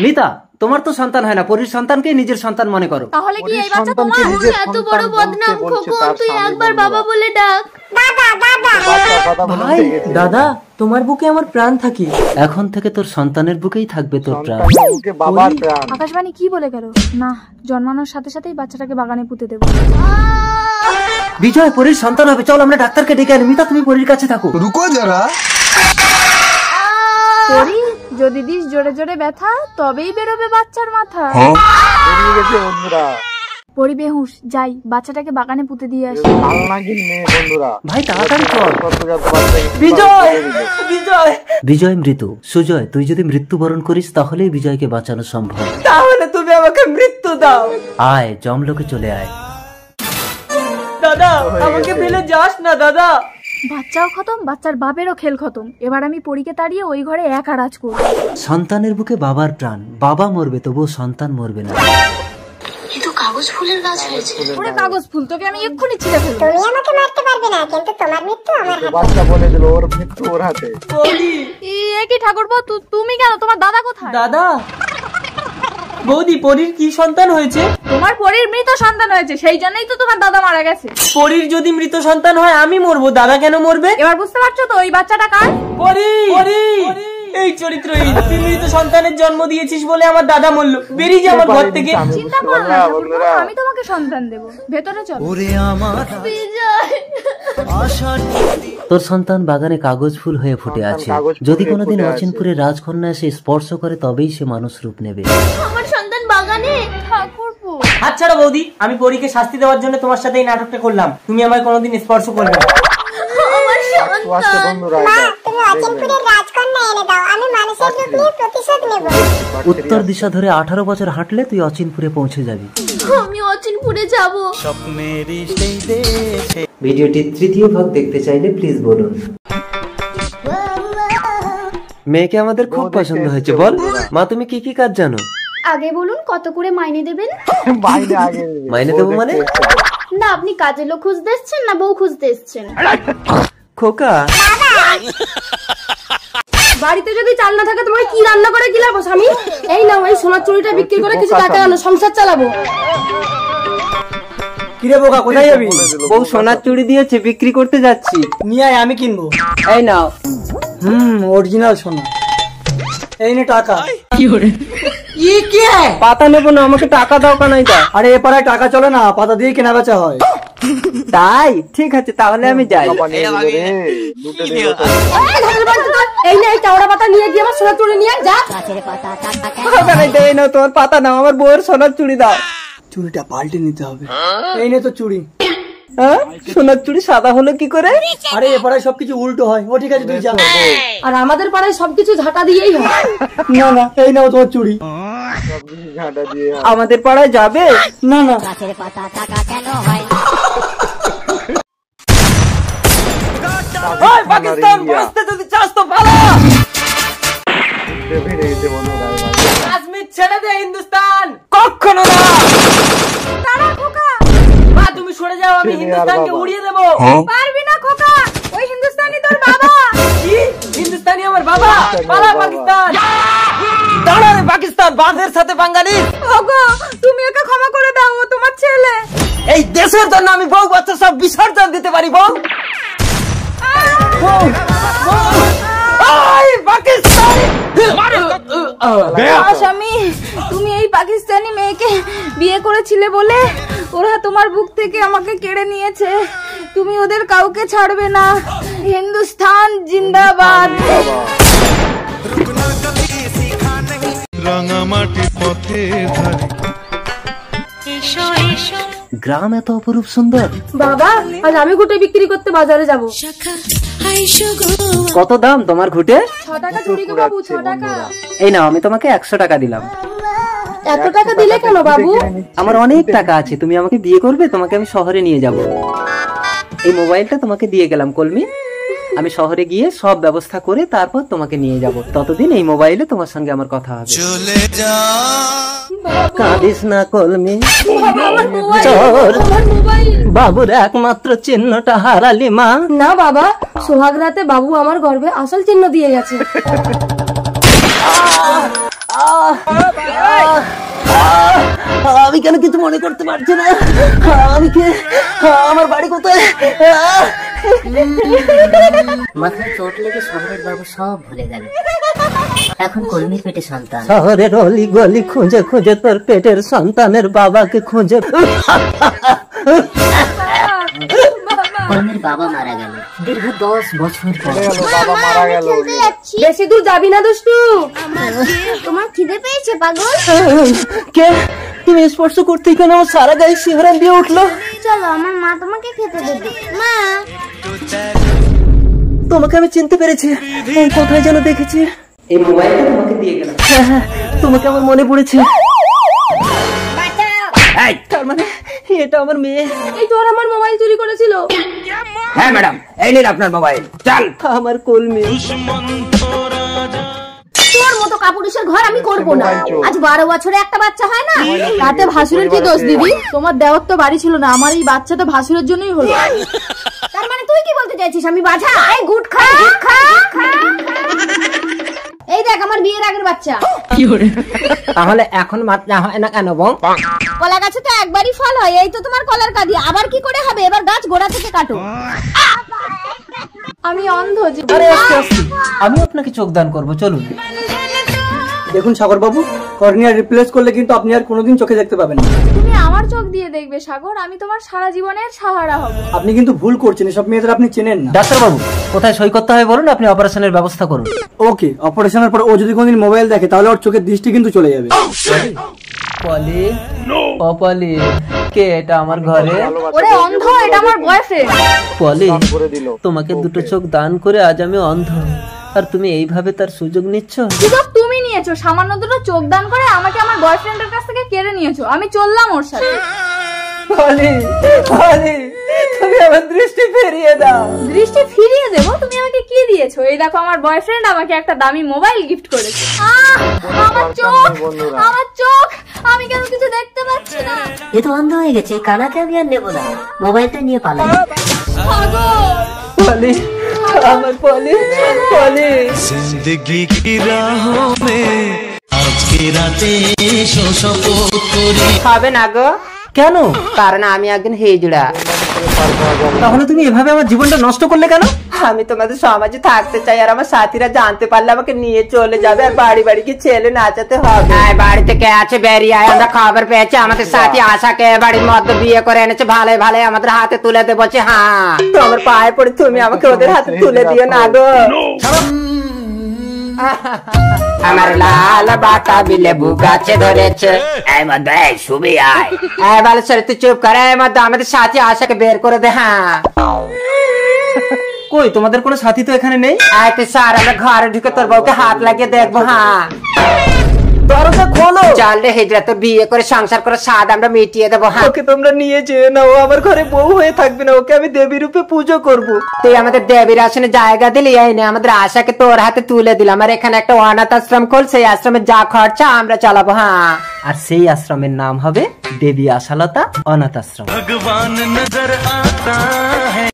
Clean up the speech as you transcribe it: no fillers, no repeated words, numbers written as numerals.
মিতা, তোমার তো সন্তান হয় না, পরীর সন্তানকে নিজের সন্তান মনে করো। তাহলে কি এই বাচ্চা তোমার? এত বড় বদনাম খোকন, তুই একবার বাবা বলে ডাক। দাদা দাদা। ভাই দাদা, তোমার বুকে আমার প্রাণ থাকে। এখন থেকে তোর সন্তানের বুকেই থাকবে তোর প্রাণ। আকাশবাণী কি বলে গেল? না, জন্মানোর সাথে সাথেই বাচ্চাটাকে বাগানে পুঁতে দেবো। বিজয় পরীর সন্তান হবে, চল আমরা ডাক্তারকে ডেকে আনি। মিতা, তুমি পরীর কাছে থাকো। রুকো যারা। পরি, যদি দিস জোরে জোরে ব্যথা, তবেই বেরোবে বাচ্চার মাথা। পরি বেহুশ, যাই বাচ্চাটাকে বাগানে পুঁতে দিয়ে আসি। ভাই তাড়াতাড়ি চল। বিজয় বিজয় বিজয় মৃত। সুজয়, তুই যদি মৃত্যুবরণ করিস তাহলেই বিজয়কে বাঁচানো সম্ভব। তাহলে তুমি আমাকে মৃত্যু দাও। আয়, জমলোকে চলে আয়। দাদা, আমাকে ফেলে যাস না দাদা। বাচ্চাও খতম, বাচ্চার বাপেরও খেল খতম। এবার আমি পরীকে তাড়িয়ে ওই ঘরে একা রাজ করব। সন্তানের বুকে বাবার প্রাণ, বাবা মরবে তবুও সন্তান মরবে না। কাগজ ফুলের গাছ হয়েছে। ওরে কাগজ ফুল, তোকে আমি এক্ষুনি ছিঁড়ে ফেলবো। তুমি আমাকে মারতে পারবে না, কিন্তু তোমার মৃত্যু আমার হাতে। বাচ্চা বলে দিল ওর মৃত্যু ওর হাতে। এ কি ঠাকুরপো, তুমি কেন? তোমার দাদা কোথায়? দাদা। বৌদি, পরীর কি সন্তান হয়েছে? তোমার পরীর মৃত সন্তান হয়েছে, সেই জন্যই তো তোমার দাদা মারা গেছে। পরীর যদি মৃত সন্তান হয় আমি মরবো, দাদা কেন মরবে? এবার বুঝতে পারছো তো ওই বাচ্চাটা কার? পরী। এই চরিত্রহীন, তুই মৃত সন্তানের জন্ম দিয়েছিস বলে আমার দাদা মরলো। বেরিয়ে যা আমার ঘর থেকে। চিন্তা করো না ঠাকুরপো, আমি তোমাকে সন্তান দেব। ভেতরে চলো। বিজয়, তোর সন্তান বাগানে কাগজ ফুল হয়ে ফুটে আছে। যদি কোনোদিন অচিনপুরে রাজকন্যা এসে স্পর্শ করে তবেই সে মানুষ রূপ নেবে। আমার সন্তান বাগানে। ঠাকুরপো, হাত ছাড়ো বৌদি, আমি পরীকে শাস্তি দেওয়ার জন্য তোমার সাথে এই নাটকটা করলাম। তুমি আমায় কোনোদিন স্পর্শ করবে না। আমার সন্তান। মা, তুমি অচিনপুরের রাজকন্যা এনে দাও, আমি মানুষের রূপ নিয়ে প্রতিশোধ নেব। উত্তর দিশা ধরে 18 বছর হাঁটলে তুই অচিনপুরে পৌঁছে যাবি। আমি অচিনপুরে যাব। ভিডিওটির তৃতীয় ভাগ দেখতে চাইলে প্লিজ বলুন। মেয়েকে আমাদের খুব পছন্দ হয়েছে। বল মা, তুমি কি কি কাজ জানো? আগে বলুন, কত করে মাইনে দেবেন? মাইনে দেবো মানে? না, আপনি কাজের লোক খুঁজতে এসছেন না বউ খুঁজতে এসছেন? খোকা, বাড়িতে যদি চাল না থাকে তোমাকে কি রান্না করে গিলাবো স্বামী? এই নাও, এই সোনার চুড়িটা বিক্রি করে কিছু টাকা আনো, সংসার চালাবো। কিরে বোকা, কোথায় যাবি? বউ সোনার চুড়ি দিয়েছে, বিক্রি করতে যাচ্ছি। নিয়ে আয়, আমি কিনবো। এই নাও। অরিজিনাল সোনা। এই নে টাকা। পাতা নেবো না, আমাকে টাকা দাও। কানাই দা। আরে এ পাড়ায় টাকা চলে না, পাতা দিয়ে কেনা বেচা হয়। তাই ঠিক আছে, তাহলে আমি যাই। এই নে, এই চাওড়া পাতা নিয়ে গিয়ে আমার সোনার চুড়ি নিয়ে যা। এই নাও তোমার পাতা, নাও আমার বউয়ের সোনার চুড়ি দাও। চুড়িটা পাল্টে নিতে হবে। এই নে তো চুড়ি। সোনার চুড়ি সাদা হলো কি করে? আরে এ পাড়ায় সবকিছু উল্টো হয়। ও ঠিক আছে, তুই যা। আর আমাদের পাড়ায় সবকিছু ঝাঁটা দিয়েই হয়। না না, এই নাও তোমার চুড়ি। আমাদের পাড়ায় যাবে? না না। পাকিস্তান বাঁচতে যদি চাস তো পালা। কাশ্মীর ছেড়ে দে, হিন্দুস্তান কখনো না। মা, তুমি সরে যাও, আমি হিন্দুস্তানকে উড়িয়ে দেবো। পারবি না খোকা, ওই হিন্দুস্তানি তোর বাবা। কি? হিন্দুস্তানি আমার বাবা? পালা পাকিস্তান। দাঁড়া রে পাকিস্তান, বাঁধের সাথে বাঙালি। ওগো, তুমি ওকে ক্ষমা করে দাও, ও তোমার ছেলে। এই দেশের জন্য আমি বউ বাচ্চা সব বিসর্জন দিতে পারি। বউ স্বামী, তুমি এই পাকিস্তানি মেয়েকে বিয়ে করেছিলে বলে ওরা তোমার বুক থেকে আমাকে কেড়ে নিয়েছে। তুমি ওদের কাউকে ছাড়বে না। হিন্দুস্তান জিন্দাবাদ। গ্রাম এত অপরূপ সুন্দর। বাবা, আজ আমি ঘুটে বিক্রি করতে বাজারে যাব। কত দাম তোমার ঘুটে? 6 টাকা চুরি গো বাবু, 6 টাকা। এই নাও, আমি তোমাকে 100 টাকা দিলাম। এত টাকা দিলে কেন বাবু? আমার অনেক টাকা আছে, তুমি আমাকে বিয়ে করবে, তোমাকে আমি শহরে নিয়ে যাব। এই মোবাইলটা তোমাকে দিয়ে গেলাম কলমি, আমি শহরে গিয়ে সব ব্যবস্থা করে তারপর তোমাকে নিয়ে যাব। ততদিন এই মোবাইলে তোমার সঙ্গে আমার কথা হবে। চলে যা, কাঁদিস না কলমি। চোর বাবুর একমাত্র চিহ্নটা হারালি মা। না বাবা, সোহাগ রাতে বাবু আমার গর্ভে আসল চিহ্ন দিয়ে গেছে। আমি কেন কিছু মনে করতে পারছি না? আমি কে? আমার বাড়ি কোথায়? মাথায় চোট লেগে শহরের বাবু সব ভুলে গেল। এখন কলমির পেটে সন্তান। শহরের অলি গলি খুঁজে খুঁজে তোর পেটের সন্তানের বাবাকে খুঁজে। কলমির বাবা মারা গেল দীর্ঘ 10 বছর পর। বাবা মারা গেল। বেশি দূর যাবি না দুষ্টু। তোমার খিদে পেয়েছে পাগল? কে? তুমি স্পর্শ করতেই কেন আমার সারা গায়ে শিহরণ দিয়ে উঠলো? চলো আমার মা তোমাকে খেতে দেবে। মা, তোমাকে আমি চিনতে পেরেছি, কোথায় যেন দেখেছি। এই মোবাইলটা তোমাকে দিয়ে গেলাম। হ্যাঁ, তোমাকে আমার মনে পড়েছে। তার মানে এটা আমার মেয়ে। এই তোর আমার মোবাইল চুরি করেছিল। হ্যাঁ ম্যাডাম, এই নিন আপনার মোবাইল। চল। আমার কলমি। তোর মতো কাপুরুষের ঘর আমি করব না। আজ 12 বছরে একটা বাচ্চা হয় না? তাতে ভাসুরের কি দোষ দিদি? তোমার দেওয়ার তো বাড়ি ছিল না, আমার এই বাচ্চাটা ভাসুরের জন্যই হলো। তার মানে তুই কি বলতে চাইছিস আমি বাজা? এই গুড খা খা খা। এই দেখ আমার বিয়ের আগের বাচ্চা। তাহলে এখন বাচ্চা হয় না কেন বউ? কলা গাছে তো একবারই ফল হয়, এই তো তোমার কলার কাঁদি। আবার কি করে হবে? এবার গাছ গোড়া থেকে কাটো। আমি অন্ধ যে। আরে আস্তে আস্তে, আমি আপনাকে চোখ দান করবো, চলুন। দেখুন সাগর বাবু, কর্নিয়া রিপ্লেস করলে কিন্তু আপনি আর কোনোদিন চোখে দেখতে পাবেন না। তুমি আমার চোখ দিয়ে দেখবে সাগর, আমি তোমার সারা জীবনের সাহারা হব। আপনি কিন্তু ভুল করছেন, এসব মেয়েদের আপনি চেনেন না। ডাক্তার বাবু, কোথায় সই করতে হবে বলুন, আপনি অপারেশনের ব্যবস্থা করুন। ওকে, অপারেশনের পর ও যদি কোনদিন মোবাইল দেখে তাহলে ওর চোখের দৃষ্টি কিন্তু চলে যাবে। পলি, ও পলি, কে এটা আমার ঘরে? ওরে অন্ধ, এটা আমার বয়ফ্রেন্ড। পলি, করে দিল। তোমাকে দুটো চোখ দান করে আজ আমি অন্ধ, আর তুমি এইভাবে তার সুযোগ নিচ্ছ? সুযোগ তুমি নিয়েছো, সামান্য দুটো চোখ দান করে আমাকে আমার বয়ফ্রেন্ডের কাছ থেকে কেড়ে নিয়েছো। আমি চললাম ওর সাথে। পলি, পলি, তুমি আমার দৃষ্টি ফিরিয়ে দাও। দৃষ্টি ফিরিয়ে দেবো? তুমি আমাকে কি দিয়েছো? এই দেখো আমার বয়ফ্রেন্ড আমাকে একটা দামি মোবাইল গিফট করেছে। আমার চোখ, আমার চোখ, আমি কেন কিছু দেখতে পাচ্ছি না? এ তো অন্ধ হয়ে গেছে, এই কানাকে আমি আর নেবো না, মোবাইলটা নিয়ে পালাই। পলি, আমার পলি, পলি। जिंदगी की राहों में आज की रातें शपथ करी। হবে না গো? কেন? কারণ আমি একজন হিজড়া। তাহলে তুমি এভাবে আমার জীবনটা নষ্ট করলে কেন? আমি তোমাদের সমাজে থাকতে চাই, আর আমার সাথীরা জানতে পারলে আমাকে নিয়ে চলে যাবে, আর বাড়ি বাড়ি কি ছেলে নাচাতে হবে। বাড়িতে কে আছে বেরিয়ে আয়, আমরা খবর পেয়েছি আমাদের সাথী আশাকে বাড়ির মধ্যে বিয়ে করে এনেছে, ভালো ভালো আমাদের হাতে তুলে দে বলছে। হ্যাঁ, তো আমার পায়ে পড়ে তুমি আমাকে ওদের হাতে তুলে দিও না গো। আমার লাল বাটা বিলে বুগাছে ধরেছে। এই মধ্যে শুবি আয়। এই বলে সরে তুই চুপ করে, এই মধ্যে আমাদের সাথী আশাকে বের করে দে। হ্যাঁ, কই তোমাদের কোনো সাথী তো এখানে নেই? তুই স্যার, আমরা ঘরে ঢুকে তোর বউকে হাত লাগিয়ে দেখবো। হ্যাঁ, দরজা খোলো। চল রে হিজড়া, তো বিয়ে করে সংসার করে স্বাদ আমরা মিটিয়ে দেবো। হ্যাঁ, ওকে তোমরা নিয়ে যেও না, ও আমার ঘরে বউ হয়ে থাকবে না, ওকে আমি দেবী রূপে পুজো করব। তুই আমাদের দেবীর আসনে জায়গা দিলি, এই নে আমাদের আশাকে তোর হাতে তুলে দিলাম, আর এখানে একটা অনাথ আশ্রম খোল, সেই আশ্রমে যা খরচা আমরা চালাবো। হ্যাঁ, আর সেই আশ্রমের নাম হবে দেবী আশালতা অনাথ আশ্রম। भगवान नजर आता है।